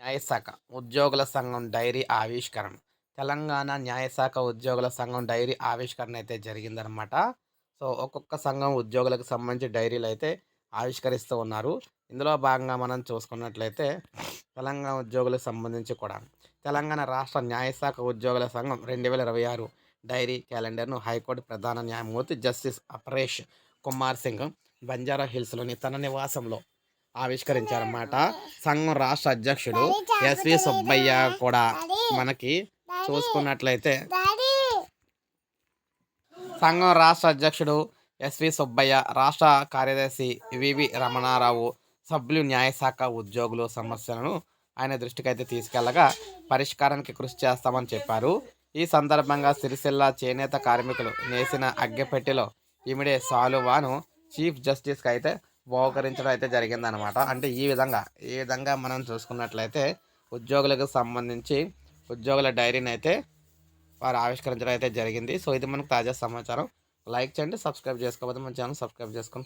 న్యాయశాఖ ఉద్యోగుల సంఘం డైరీ ఆవిష్కరణ. తెలంగాణ న్యాయశాఖ ఉద్యోగుల సంఘం డైరీ ఆవిష్కరణ అయితే జరిగిందనమాట. సో, ఒక్కొక్క సంఘం ఉద్యోగులకు సంబంధించి డైరీలు అయితే ఆవిష్కరిస్తూ ఉన్నారు. ఇందులో భాగంగా మనం చూసుకున్నట్లయితే తెలంగాణ ఉద్యోగులకు సంబంధించి కూడా తెలంగాణ రాష్ట్ర న్యాయశాఖ ఉద్యోగుల సంఘం 2026 డైరీ క్యాలెండర్ను హైకోర్టు ప్రధాన న్యాయమూర్తి జస్టిస్ అపరేష్ కుమార్ సింగ్ బంజారా హిల్స్లోని తన నివాసంలో ఆవిష్కరించారన్నమాట. సంఘం రాష్ట్ర అధ్యక్షుడు ఎస్వి సుబ్బయ్య కూడా మనకి చూసుకున్నట్లయితే సంఘం రాష్ట్ర అధ్యక్షుడు ఎస్వి సుబ్బయ్య, రాష్ట్ర కార్యదర్శి వివి రమణారావు, సభ్యులు న్యాయశాఖ ఉద్యోగులు సమస్యలను ఆయన దృష్టికి అయితే తీసుకెళ్లగా పరిష్కారానికి కృషి చేస్తామని చెప్పారు. ఈ సందర్భంగా సిరిసిల్ల చేనేత కార్మికులు నేసిన అగ్గెపెట్టెలో ఇమిడే సాలువాను చీఫ్ జస్టిస్కి అయితే బహుకరించడం అయితే జరిగిందనమాట. అంటే ఈ విధంగా మనం చూసుకున్నట్లయితే ఉద్యోగులకు సంబంధించి ఉద్యోగుల డైరీని అయితే వారు ఆవిష్కరించడం అయితే జరిగింది. సో, ఇది మనకు తాజా సమాచారం. లైక్ చేయండి, సబ్స్క్రైబ్ చేసుకోకపోతే మన ఛానల్ సబ్స్క్రైబ్ చేసుకొని